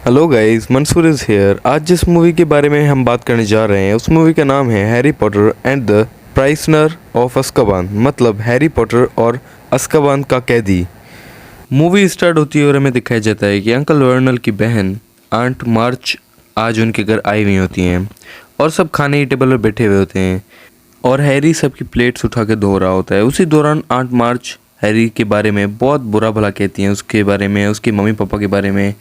Hello guys, Mansoor is here. आज जिस movie के बारे में हम बात करने जा रहे हैं उस मूवी का नाम है Harry Potter and the prisoner of Azkaban, मतलब हैरी पॉटर और अज़्काबान का कैदी। मूवी स्टार्ट होती है और हमें दिखाया जाता है कि अंकल वर्नल की बहन आंट मार्च आज उनके घर आई हुई होती हैं और सब खाने की टेबल पर बैठे हुए होते हैं और हैरी सबकी प्लेट्स उठा के धो रहा होता है। उसी दौरान आंट मार्च हैरी के बारे में बहुत बुरा भला कहती हैं, उसके बारे में, उसके मम्मी पापा के बारे में।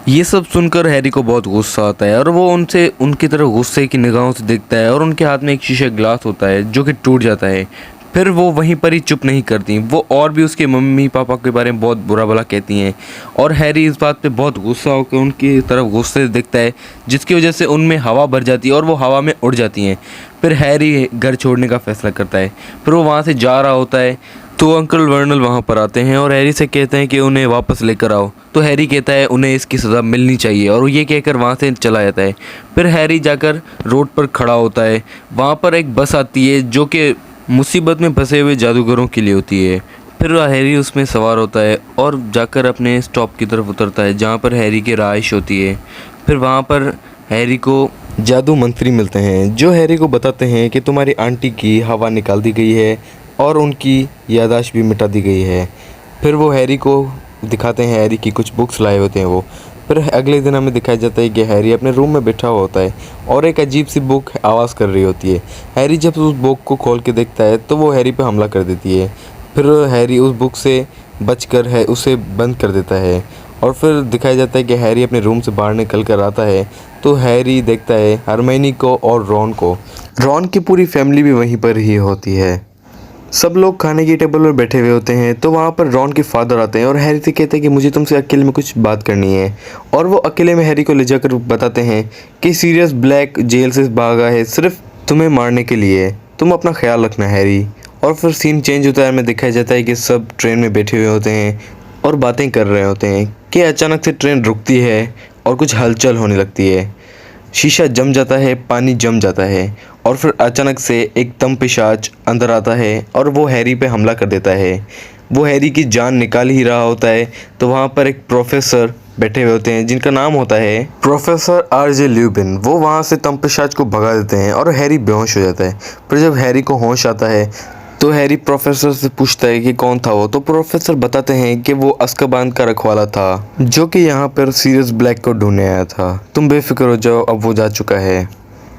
ये सब सुनकर हैरी को बहुत गुस्सा आता है और वो उनसे उनकी तरफ गुस्से की निगाहों से देखता है और उनके हाथ में एक शीशे ग्लास होता है जो कि टूट जाता है। फिर वो वहीं पर ही चुप नहीं करती, वो और भी उसके मम्मी पापा के बारे में बहुत बुरा भला कहती हैं और हैरी इस बात पे बहुत गुस्सा होकर उनकी तरफ गुस्से से देखता है, जिसकी वजह से उनमें हवा भर जाती है और वो हवा में उड़ जाती हैं। फिर हैरी घर छोड़ने का फैसला करता है। फिर वो वहाँ से जा रहा होता है तो अंकल वर्नल वहाँ पर आते हैं और हैरी से कहते हैं कि उन्हें वापस लेकर आओ। तो हैरी कहता है उन्हें इसकी सज़ा मिलनी चाहिए और ये कहकर वहाँ से चला जाता है। फिर हैरी जाकर रोड पर खड़ा होता है। वहाँ पर एक बस आती है जो कि मुसीबत में फंसे हुए जादूगरों के लिए होती है। फिर हैरी उसमें सवार होता है और जाकर अपने स्टॉप की तरफ उतरता है जहाँ पर हैरी की रहाइश होती है। फिर वहाँ पर हैरी को जादू मंत्री मिलते हैं जो हैरी को बताते हैं कि तुम्हारी आंटी की हवा निकाल दी गई है और उनकी याददाश्त भी मिटा दी गई है। फिर वो हैरी को दिखाते हैं, हैरी की कुछ बुक्स लाए होते हैं वो। फिर अगले दिन हमें दिखाया जाता है कि हैरी अपने रूम में बैठा हुआ होता है और एक अजीब सी बुक आवाज़ कर रही होती है। हैरी जब उस बुक को खोल के देखता है तो वो हैरी पे हमला कर देती है। फिर हैरी उस बुक से बचकर है उसे बंद कर देता है और फिर दिखाया जाता है कि हैरी अपने रूम से बाहर निकल कर आता है तो हैरी देखता है हरमाइनी को और रॉन को। रॉन की पूरी फैमिली भी वहीं पर ही होती है। सब लोग खाने की टेबल पर बैठे हुए होते हैं तो वहाँ पर रॉन के फादर आते हैं और हैरी से कहते हैं कि मुझे तुमसे अकेले में कुछ बात करनी है। और वो अकेले में हैरी को ले जाकर बताते हैं कि सीरियस ब्लैक जेल से भागा है सिर्फ तुम्हें मारने के लिए, तुम अपना ख्याल रखना हैरी। और फिर सीन चेंज होता है, हमें दिखाया जाता है कि सब ट्रेन में बैठे हुए होते हैं और बातें कर रहे होते हैं कि अचानक से ट्रेन रुकती है और कुछ हलचल होने लगती है। शीशा जम जाता है, पानी जम जाता है और फिर अचानक से एक तंपिशाच अंदर आता है और वो हैरी पे हमला कर देता है। वो हैरी की जान निकाल ही रहा होता है तो वहाँ पर एक प्रोफेसर बैठे हुए होते हैं जिनका नाम होता है प्रोफेसर आरजे ल्यूबिन। वो वहाँ से तंपिशाच को भगा देते हैं और हैरी बेहोश हो जाता है। फिर जब हैरी को होश आता है तो हैरी प्रोफेसर से पूछता है कि कौन था वो। तो प्रोफेसर बताते हैं कि वो अज़्काबान का रखवाला था जो कि यहाँ पर सीरियस ब्लैक को ढूंढने आया था। तुम बेफिक्र हो जाओ, अब वो जा चुका है।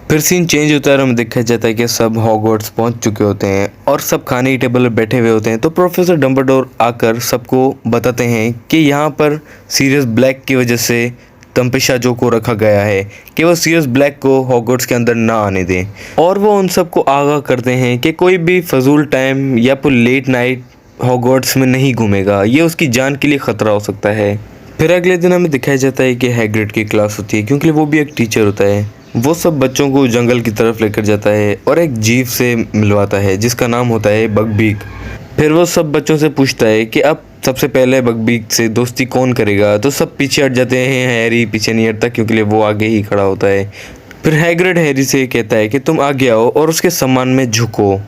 फिर सीन चेंज होता है और हमें दिखाया जाता है कि सब हॉगवर्ट्स पहुंच चुके होते हैं और सब खाने की टेबल पर बैठे हुए होते हैं। तो प्रोफेसर डम्बलडोर आकर सबको बताते हैं कि यहाँ पर सीरियस ब्लैक की वजह से तंपिशाचों को रखा गया है कि वो सीरियस ब्लैक को हॉगवर्ट्स के अंदर ना आने दें। और वो उन सबको आगाह करते हैं कि कोई भी फजूल टाइम या फिर लेट नाइट हॉगवर्ट्स में नहीं घूमेगा, ये उसकी जान के लिए ख़तरा हो सकता है। फिर अगले दिन हमें दिखाया जाता है कि हैग्रिड की क्लास होती है क्योंकि वो भी एक टीचर होता है। वो सब बच्चों को जंगल की तरफ लेकर जाता है और एक जीव से मिलवाता है जिसका नाम होता है बकबीक। फिर वो सब बच्चों से पूछता है कि अब सबसे पहले बकबीक से दोस्ती कौन करेगा। तो सब पीछे हट जाते हैं, हैरी पीछे नहीं हटता क्योंकि वो आगे ही खड़ा होता है। फिर हैग्रिड हैरी से कहता है कि तुम आगे आओ और उसके सम्मान में झुको।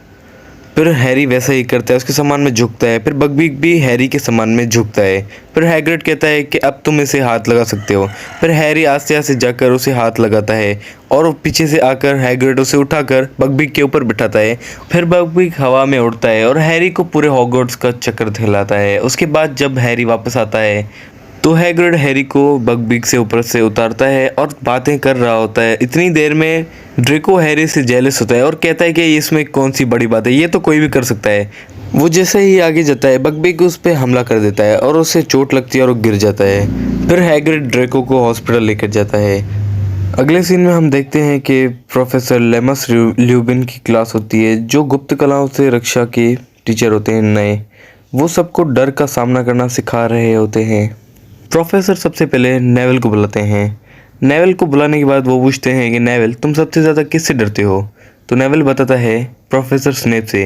फिर हैरी वैसा ही करता है, उसके सम्मान में झुकता है। फिर बकबीक भी हैरी के सम्मान में झुकता है। फिर हैग्रिड कहता है कि अब तुम इसे हाथ लगा सकते हो। फिर हैरी आस्ते आस्ते जाकर उसे हाथ लगाता है और पीछे से आकर हैग्रिड उसे उठाकर बकबीक के ऊपर बिठाता है। फिर बकबीक हवा में उड़ता है और हैरी को पूरे हॉगवर्ट्स का चक्कर दिलाता है। उसके बाद जब हैरी वापस आता है तो हैग्रिड हैरी को बकबीक से ऊपर से उतारता है और बातें कर रहा होता है। इतनी देर में ड्रेको हैरी से जेलस होता है और कहता है कि इसमें कौन सी बड़ी बात है, ये तो कोई भी कर सकता है। वो जैसे ही आगे जाता है बकबीक उस पर हमला कर देता है और उसे चोट लगती है और वो गिर जाता है। फिर हैग्रिड ड्रेको को हॉस्पिटल लेकर जाता है। अगले सीन में हम देखते हैं कि प्रोफेसर लेमस ल्यूबिन की क्लास होती है जो गुप्त कलाओं से रक्षा के टीचर होते हैं नए। वो सबको डर का सामना करना सिखा रहे होते हैं। प्रोफेसर सबसे पहले नेविल को बुलाते हैं। नेविल को बुलाने के बाद वो पूछते हैं कि नेविल तुम सबसे ज़्यादा किससे डरते हो। तो नेविल बताता है प्रोफेसर स्नेप से।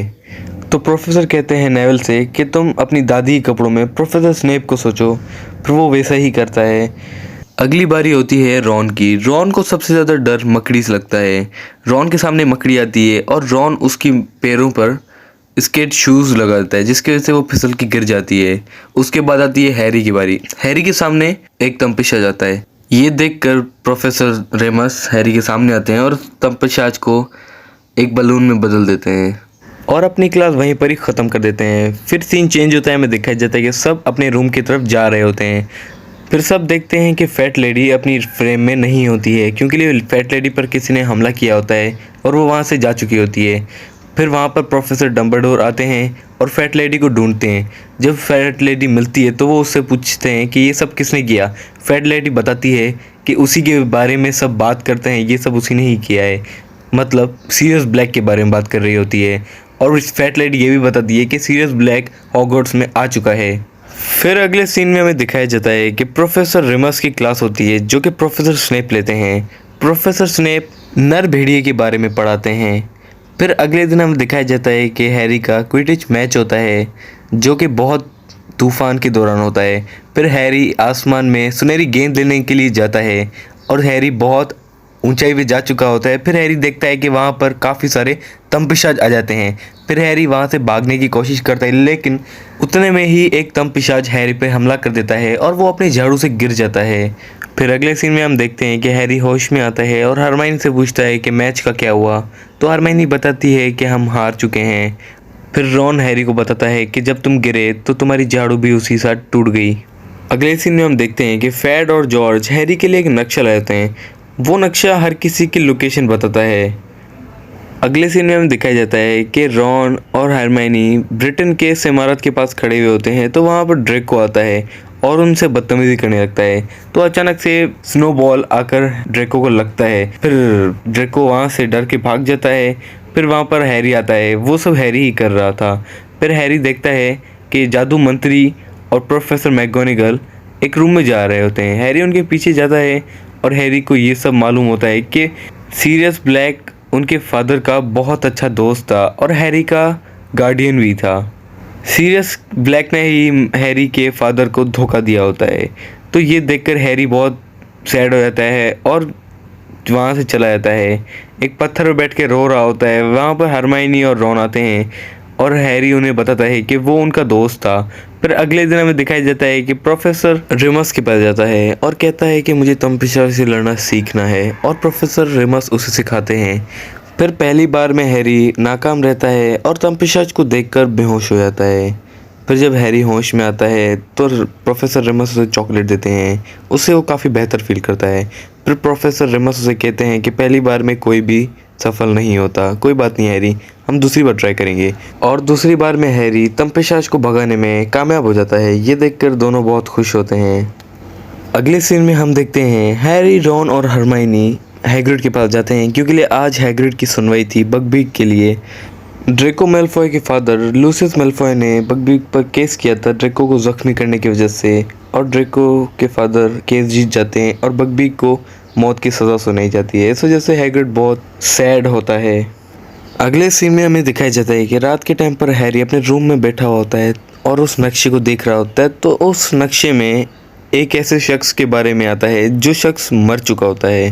तो प्रोफेसर कहते हैं नेविल से कि तुम अपनी दादी के कपड़ों में प्रोफेसर स्नेप को सोचो। फिर वो वैसा ही करता है। अगली बारी होती है रॉन की। रॉन को सबसे ज़्यादा डर मकड़ी से लगता है। रॉन के सामने मकड़ी आती है और रॉन उसकी पैरों पर स्केट शूज़ लगा देता है जिसकी वजह से वो फिसल के गिर जाती है। उसके बाद आती है हैरी की बारी। हैरी के सामने एक तंपिश आ जाता है ये देखकर प्रोफेसर रेमस हैरी के सामने आते हैं और तंपशाज को एक बलून में बदल देते हैं और अपनी क्लास वहीं पर ही ख़त्म कर देते हैं। फिर सीन चेंज होता है, हमें दिखाई जाता है कि सब अपने रूम की तरफ जा रहे होते हैं। फिर सब देखते हैं कि फैट लेडी अपनी फ्रेम में नहीं होती है, क्योंकि फैट लेडी पर किसी ने हमला किया होता है और वो वहाँ से जा चुकी होती है। फिर वहाँ पर प्रोफेसर डम्बलडोर आते हैं और फैट लेडी को ढूंढते हैं। जब फैट लेडी मिलती है तो वो उससे पूछते हैं कि ये सब किसने किया। फैट लेडी बताती है कि उसी के बारे में सब बात करते हैं, ये सब उसी ने ही किया है। मतलब सीरियस ब्लैक के बारे में बात कर रही होती है। और इस फैट लेडी ये भी बताती है कि सीरियस ब्लैक हॉगवर्ट्स में आ चुका है। फिर अगले सीन में हमें दिखाया जाता है कि प्रोफेसर रेमस की क्लास होती है जो कि प्रोफेसर स्नेप लेते हैं। प्रोफेसर स्नेप नर भेड़िए के बारे में पढ़ाते हैं। फिर अगले दिन हमें दिखाया जाता है कि हैरी का क्विडिच मैच होता है जो कि बहुत तूफान के दौरान होता है। फिर हैरी आसमान में सुनहरी गेंद लेने के लिए जाता है और हैरी बहुत ऊंचाई पे जा चुका होता है। फिर हैरी देखता है कि वहाँ पर काफ़ी सारे तंपिशाज आ जाते हैं। फिर हैरी वहाँ से भागने की कोशिश करता है, लेकिन उतने में ही एक तंपिशाज हैरी पे हमला कर देता है और वो अपने झाड़ू से गिर जाता है। फिर अगले सीन में हम देखते हैं कि हैरी होश में आता है और हरमाइनी से पूछता है कि मैच का क्या हुआ। तो हरमाइनी बताती है कि हम हार चुके हैं। फिर रॉन हैरी को बताता है कि जब तुम गिरे तो तुम्हारी झाड़ू भी उसी साथ टूट गई। अगले सीन में हम देखते हैं कि फैड और जॉर्ज हैरी के लिए एक नक्शा लाते हैं। वो नक्शा हर किसी की लोकेशन बताता है। अगले सीन में हमें दिखाया जाता है कि रॉन और हरमाइनी ब्रिटेन के इस इमारत के पास खड़े हुए होते हैं। तो वहाँ पर ड्रेको आता है और उनसे बदतमीजी करने लगता है। तो अचानक से स्नोबॉल आकर ड्रेको को लगता है। फिर ड्रेको वहाँ से डर के भाग जाता है। फिर वहाँ पर हैरी आता है, वो सब हैरी ही कर रहा था। फिर हैरी देखता है कि जादू मंत्री और प्रोफेसर मैगोनिगल एक रूम में जा रहे होते हैं। हैरी उनके पीछे जाता है और हैरी को ये सब मालूम होता है कि सीरियस ब्लैक उनके फादर का बहुत अच्छा दोस्त था और हैरी का गार्डियन भी था। सीरियस ब्लैक ने ही हैरी के फादर को धोखा दिया होता है। तो ये देखकर हैरी बहुत सैड हो जाता है और वहाँ से चला जाता है। एक पत्थर पर बैठ के रो रहा होता है। वहाँ पर हरमाइनी और रॉन आते हैं और हैरी उन्हें बताता है कि वो उनका दोस्त था। फिर अगले दिन हमें दिखाई जाता है कि प्रोफेसर रेमस के पास जाता है और कहता है कि मुझे तंपिशाच से लड़ना सीखना है, और प्रोफेसर रेमस उसे सिखाते हैं। फिर पहली बार में हैरी नाकाम रहता है और तंपिशाच को देखकर बेहोश हो जाता है। फिर जब हैरी होश में आता है तो प्रोफेसर रेमस उसे चॉकलेट देते हैं। उससे वो काफ़ी बेहतर फील करता है। फिर प्रोफेसर रेमस उसे कहते हैं कि पहली बार में कोई भी सफल नहीं होता, कोई बात नहीं हैरी, हम दूसरी बार ट्राई करेंगे। और दूसरी बार में हैरी तंपिशाच को भगाने में कामयाब हो जाता है। ये देखकर दोनों बहुत खुश होते हैं। अगले सीन में हम देखते हैं हैरी, रॉन और हरमाइनी हैग्रिड के पास जाते हैं, क्योंकि आज हैग्रिड की सुनवाई थी बकबीक के लिए। ड्रेको मैल्फॉय के फादर लूसियस मैल्फॉय ने बकबीक पर केस किया था ड्रेको को जख्मी करने की वजह से, और ड्रेको के फादर केस जीत जाते हैं और बकबीक को मौत की सज़ा सुनाई जाती है। इस वजह से हैग्रिड बहुत सैड होता है। अगले सीन में हमें दिखाया जाता है कि रात के टाइम पर हैरी अपने रूम में बैठा होता है और उस नक्शे को देख रहा होता है। तो उस नक्शे में एक ऐसे शख्स के बारे में आता है जो शख्स मर चुका होता है,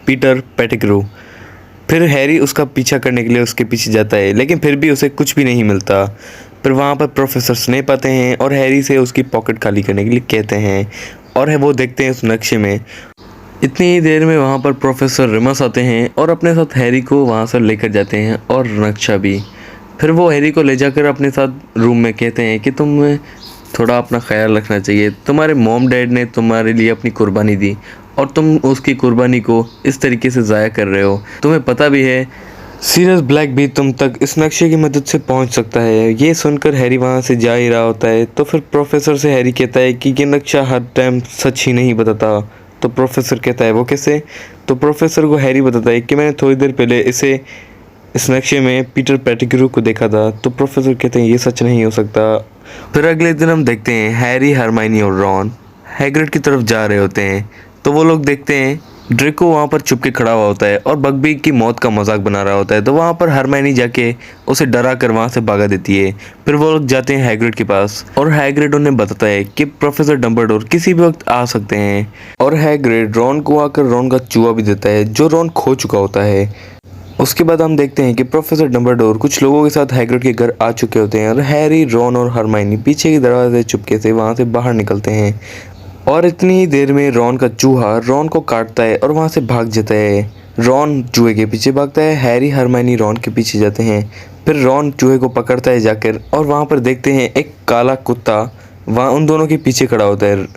पीटर पेटिग्रू। फिर हैरी उसका पीछा करने के लिए उसके पीछे जाता है, लेकिन फिर भी उसे कुछ भी नहीं मिलता। फिर वहाँ पर प्रोफेसर स्नेप आते हैं और हैरी से उसकी पॉकेट खाली करने के लिए कहते हैं, और वो देखते हैं उस नक्शे में। इतनी ही देर में वहाँ पर प्रोफेसर रेमस आते हैं और अपने साथ हैरी को वहाँ से लेकर जाते हैं और नक्शा भी। फिर वो हैरी को ले जाकर अपने साथ रूम में कहते हैं कि तुम्हें थोड़ा अपना ख्याल रखना चाहिए। तुम्हारे मॉम डैड ने तुम्हारे लिए अपनी कुर्बानी दी और तुम उसकी कुर्बानी को इस तरीके से ज़ाया कर रहे हो। तुम्हें पता भी है सीरियस ब्लैक भी तुम तक इस नक्शे की मदद से पहुंच सकता है। ये सुनकर हैरी वहां से जा ही रहा होता है। तो फिर प्रोफेसर से हैरी कहता है कि ये नक्शा हर टाइम सच ही नहीं बताता। तो प्रोफेसर कहता है वो कैसे? तो प्रोफेसर को हैरी बताता है कि मैंने थोड़ी देर पहले इस नक्शे में पीटर पेटिग्रू को देखा था। तो प्रोफेसर कहते हैं ये सच नहीं हो सकता। फिर अगले दिन हम देखते हैं हैरी, हरमाइनी और रॉन हैग्रिड की तरफ जा रहे होते हैं। तो वो लोग देखते हैं ड्रेको वहाँ पर छुप के खड़ा हुआ होता है और बकबीक की मौत का मजाक बना रहा होता है। तो वहाँ पर हरमाइनी जाके उसे डरा कर वहाँ से भागा देती है। फिर वो लोग जाते हैं हैग्रिड के पास और हैग्रिड उन्हें बताता है कि प्रोफेसर डम्बलडोर किसी भी वक्त आ सकते हैं। और हैग्रिड रॉन को आकर रॉन का चूहा भी देता है जो रॉन खो चुका होता है। उसके बाद हम देखते हैं कि प्रोफेसर डम्बलडोर कुछ लोगों के साथ हैग्रिड के घर आ चुके होते हैं और हैरी, रॉन और हरमाइनी पीछे के दरवाजे चुपके से वहाँ से बाहर निकलते हैं। और इतनी ही देर में रॉन का चूहा रॉन को काटता है और वहाँ से भाग जाता है। रॉन चूहे के पीछे भागता है, हैरी हरमाइनी रॉन के पीछे जाते हैं। फिर रॉन चूहे को पकड़ता है जाकर और वहाँ पर देखते हैं एक काला कुत्ता वहाँ उन दोनों के पीछे खड़ा होता है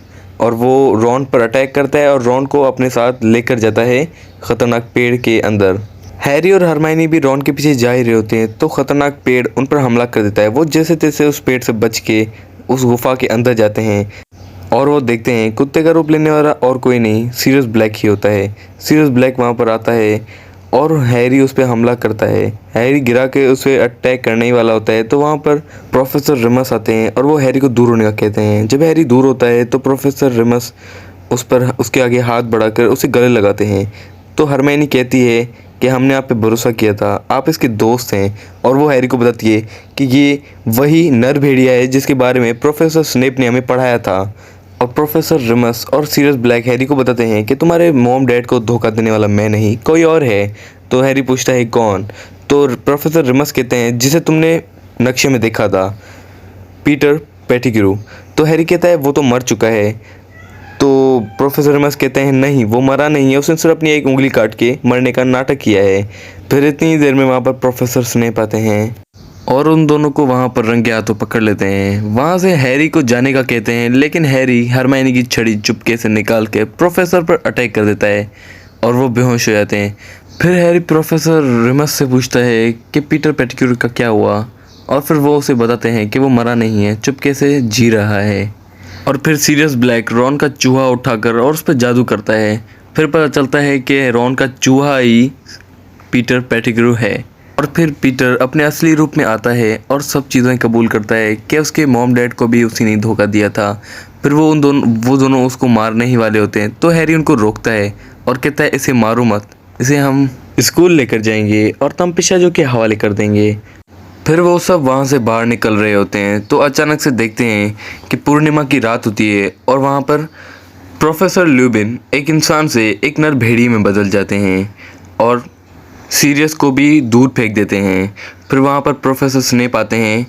और वो रॉन पर अटैक करता है और रॉन को अपने साथ लेकर जाता है ख़तरनाक पेड़ के अंदर। हैरी और हरमाइनी भी रॉन के पीछे जा ही रहे होते हैं तो ख़तरनाक पेड़ उन पर हमला कर देता है। वो जैसे तैसे उस पेड़ से बच के उस गुफा के अंदर जाते हैं और वो देखते हैं कुत्ते का रूप लेने वाला और कोई नहीं सीरियस ब्लैक ही होता है। सीरियस ब्लैक वहाँ पर आता है और हैरी उस पर हमला करता है। हैरी गिरा के उस पर अटैक करने ही वाला होता है तो वहाँ पर प्रोफेसर रिमस आते हैं और वो हैरी को दूर होने का कहते हैं। जब हैरी दूर होता है तो प्रोफेसर रिमस उस पर उसके आगे हाथ बढ़ाकर उसे गले लगाते हैं। तो हरमाइनी कहती है कि हमने आप पे भरोसा किया था, आप इसके दोस्त हैं। और वो हैरी को बताती है कि ये वही नर भेड़िया है जिसके बारे में प्रोफेसर स्नेप ने हमें पढ़ाया था। और प्रोफेसर रिमस और सीरियस ब्लैक हैरी को बताते हैं कि तुम्हारे मॉम डैड को धोखा देने वाला मैं नहीं, कोई और है। तो हैरी पूछता है कौन? तो प्रोफेसर रिमस कहते हैं जिसे तुमने नक्शे में देखा था, पीटर पेटिग्रू। तो हैरी कहता है वो तो मर चुका है। तो प्रोफेसर रिमस कहते हैं नहीं, वो मरा नहीं है, उसने सिर्फ अपनी एक उंगली काट के मरने का नाटक किया है। फिर इतनी देर में वहाँ पर प्रोफेसर स्नेप आते हैं और उन दोनों को वहाँ पर रंगे हाथों पकड़ लेते हैं। वहाँ से हैरी को जाने का कहते हैं लेकिन हैरी हरमाइनी की छड़ी चुपके से निकाल के प्रोफेसर पर अटैक कर देता है और वो बेहोश हो जाते हैं। फिर हैरी प्रोफेसर रिमस से पूछता है कि पीटर पेटिग्रू का क्या हुआ और फिर वो उसे बताते हैं कि वो मरा नहीं है, चुपके से जी रहा है। और फिर सीरियस ब्लैक रॉन का चूहा उठाकर और उस पर जादू करता है। फिर पता चलता है कि रॉन का चूहा ही पीटर पेटिग्रू है। और फिर पीटर अपने असली रूप में आता है और सब चीज़ें कबूल करता है कि उसके मॉम डैड को भी उसी ने धोखा दिया था। फिर वो दोनों उसको मारने ही वाले होते हैं तो हैरी उनको रोकता है और कहता है इसे मारो मत, इसे हम स्कूल लेकर जाएंगे और तंपिशाजों के हवाले कर देंगे। फिर वो सब वहाँ से बाहर निकल रहे होते हैं तो अचानक से देखते हैं कि पूर्णिमा की रात होती है और वहाँ पर प्रोफेसर ल्यूबिन एक इंसान से एक नर भेड़िए में बदल जाते हैं और सीरियस को भी दूर फेंक देते हैं। फिर वहाँ पर प्रोफेसर स्नेप आते हैं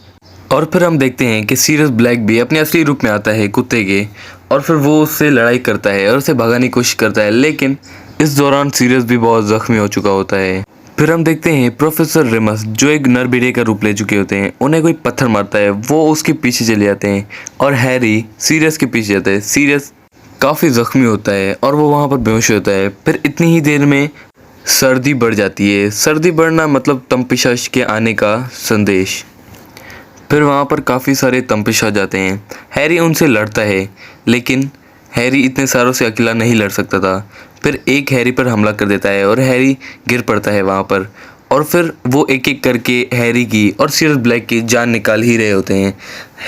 और फिर हम देखते हैं कि सीरियस ब्लैक भी अपने असली रूप में आता है कुत्ते के और फिर वो उससे लड़ाई करता है और उसे भगाने की कोशिश करता है लेकिन इस दौरान सीरियस भी बहुत ज़ख्मी हो चुका होता है। फिर हम देखते हैं प्रोफेसर रिमस जो एक नर भेड़िए का रूप ले चुके होते हैं, उन्हें कोई पत्थर मारता है, वो उसके पीछे चले जाते हैं और हैरी सीरियस के पीछे जाता है। सीरियस काफ़ी ज़ख्मी होता है और वो वहाँ पर बेहोश होता है। फिर इतनी ही देर में सर्दी बढ़ जाती है। सर्दी बढ़ना मतलब तंपिशाच के आने का संदेश। फिर वहाँ पर काफ़ी सारे तंपिश आ जाते हैं। हैरी उनसे लड़ता है लेकिन हैरी इतने सारों से अकेला नहीं लड़ सकता था। फिर एक हैरी पर हमला कर देता है और हैरी गिर पड़ता है वहाँ पर और फिर वो एक एक करके हैरी की और सीरियस ब्लैक की जान निकाल ही रहे होते हैं।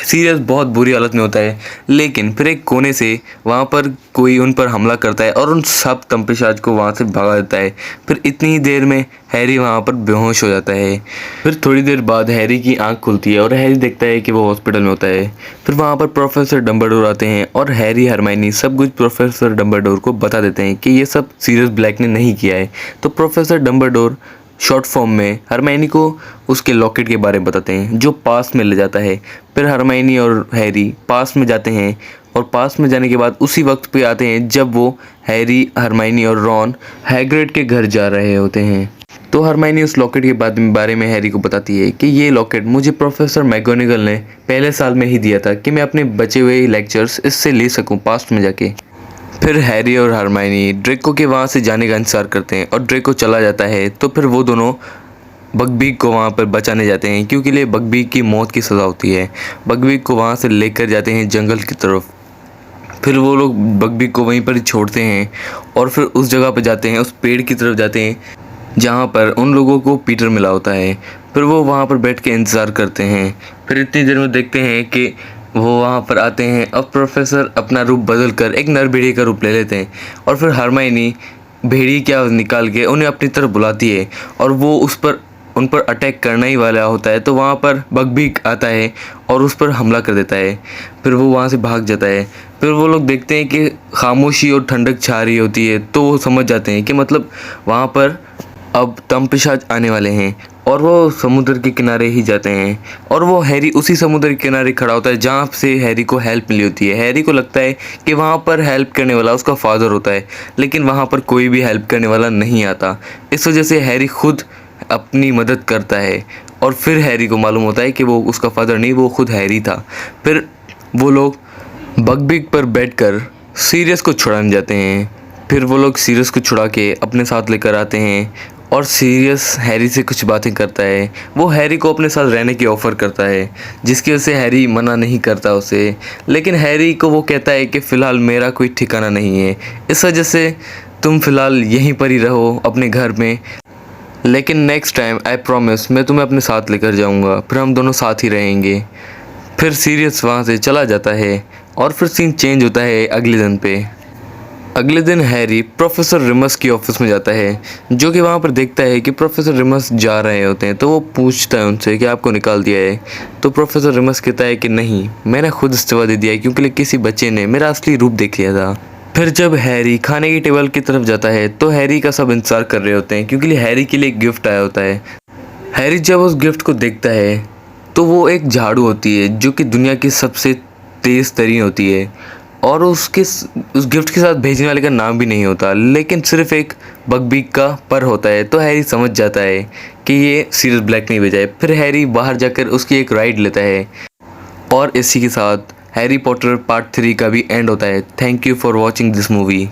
सीरियस बहुत बुरी हालत में होता है लेकिन फिर एक कोने से वहाँ पर कोई उन पर हमला करता है और उन सब तंपिशाच को वहाँ से भगा देता है। फिर इतनी ही देर में हैरी वहाँ पर बेहोश हो जाता है। फिर थोड़ी देर बाद हैरी की आंख खुलती है और हैरी देखता है कि वो हॉस्पिटल में होता है। फिर वहाँ पर प्रोफेसर डम्बलडोर आते हैं और हैरी हरमाइनी सब कुछ प्रोफेसर डम्बलडोर को बता देते हैं कि ये सब सीरियस ब्लैक ने नहीं किया है। तो प्रोफेसर डम्बलडोर शॉर्ट फॉर्म में हरमाइनी को उसके लॉकेट के बारे में बताते हैं जो पास में ले जाता है। फिर हरमाइनी और हैरी पास में जाते हैं और पास में जाने के बाद उसी वक्त पे आते हैं जब वो हैरी, हरमाइनी और रॉन हैग्रिड के घर जा रहे होते हैं। तो हरमाइनी उस लॉकेट के बारे में हैरी को बताती है कि ये लॉकेट मुझे प्रोफेसर मैगोनिगल ने पहले साल में ही दिया था कि मैं अपने बचे हुए लेक्चर्स इससे ले सकूँ पास्ट में जाके। फिर हैरी और हरमाइनी ड्रेको के वहाँ से जाने का इंतज़ार करते हैं और ड्रेको चला जाता है तो फिर वो दोनों बकबीक को वहाँ पर बचाने जाते हैं क्योंकि लिए बकबीक की मौत की सज़ा होती है। बकबीक को वहाँ से लेकर जाते हैं जंगल की तरफ। फिर वो लोग बकबीक को वहीं पर छोड़ते हैं और फिर उस जगह पर जाते हैं, उस पेड़ की तरफ जाते हैं जहाँ पर उन लोगों को पीटर मिला होता है। फिर वो वहाँ पर बैठ के इंतज़ार करते हैं। फिर इतनी देर में देखते हैं कि वो वहाँ पर आते हैं और प्रोफेसर अपना रूप बदल कर एक नर भेड़िए का रूप ले लेते हैं और फिर हरमाइनी भेड़िए की आवाज़ निकाल के उन्हें अपनी तरफ बुलाती है और वो उन पर अटैक करना ही वाला होता है। तो वहाँ पर बकबीक आता है और उस पर हमला कर देता है। फिर वो वहाँ से भाग जाता है। फिर वो लोग देखते हैं कि खामोशी और ठंडक छा रही होती है तो वो समझ जाते हैं कि मतलब वहाँ पर अब तंपिशाच आने वाले हैं। और वो समुद्र के किनारे ही जाते हैं और वो हैरी उसी समुद्र के किनारे खड़ा होता है जहाँ से हैरी को हेल्प मिली होती है। हैरी को लगता है कि वहाँ पर हेल्प करने वाला उसका फादर होता है, लेकिन वहाँ पर कोई भी हेल्प करने वाला नहीं आता। इस वजह से हैरी खुद अपनी मदद करता है और फिर हैरी को मालूम होता है कि वो उसका फादर नहीं, वो खुद हैरी था। फिर वो लोग बकबिग पर बैठकर सीरियस को छुड़ाने जाते हैं। फिर वो लोग सीरियस को छुड़ा के अपने साथ लेकर आते हैं और सीरियस हैरी से कुछ बातें करता है। वो हैरी को अपने साथ रहने की ऑफ़र करता है, जिसकी वजह से हैरी मना नहीं करता उसे। लेकिन हैरी को वो कहता है कि फ़िलहाल मेरा कोई ठिकाना नहीं है, इस वजह से तुम फ़िलहाल यहीं पर ही रहो अपने घर में, लेकिन नेक्स्ट टाइम आई प्रॉमिस मैं तुम्हें अपने साथ लेकर जाऊंगा, फिर हम दोनों साथ ही रहेंगे। फिर सीरियस वहाँ से चला जाता है और फिर सीन चेंज होता है अगले दिन पे। अगले दिन हैरी प्रोफेसर रिमस की ऑफिस में जाता है, जो कि वहाँ पर देखता है कि प्रोफेसर रिमस जा रहे होते हैं। तो वो पूछता है उनसे कि आपको निकाल दिया है। तो प्रोफेसर रिमस कहता है कि नहीं, मैंने खुद इस्तीफा दे दिया है क्योंकि किसी बच्चे ने मेरा असली रूप देख लिया था। फिर जब हैरी खाने की टेबल की तरफ जाता है तो हैरी का सब इंतज़ार कर रहे होते हैं क्योंकि हैरी के लिए एक गिफ्ट आया होता है। हैरी जब उस गिफ्ट को देखता है तो वो एक झाड़ू होती है जो कि दुनिया की सबसे तेज़ तरीन होती है और उस गिफ्ट के साथ भेजने वाले का नाम भी नहीं होता, लेकिन सिर्फ एक बकबीक का पर होता है। तो हैरी समझ जाता है कि ये सीरियस ब्लैक नहीं भेजा है। फिर हैरी बाहर जाकर उसकी एक राइड लेता है और इसी के साथ हैरी पॉटर पार्ट 3 का भी एंड होता है। Thank you for watching this movie.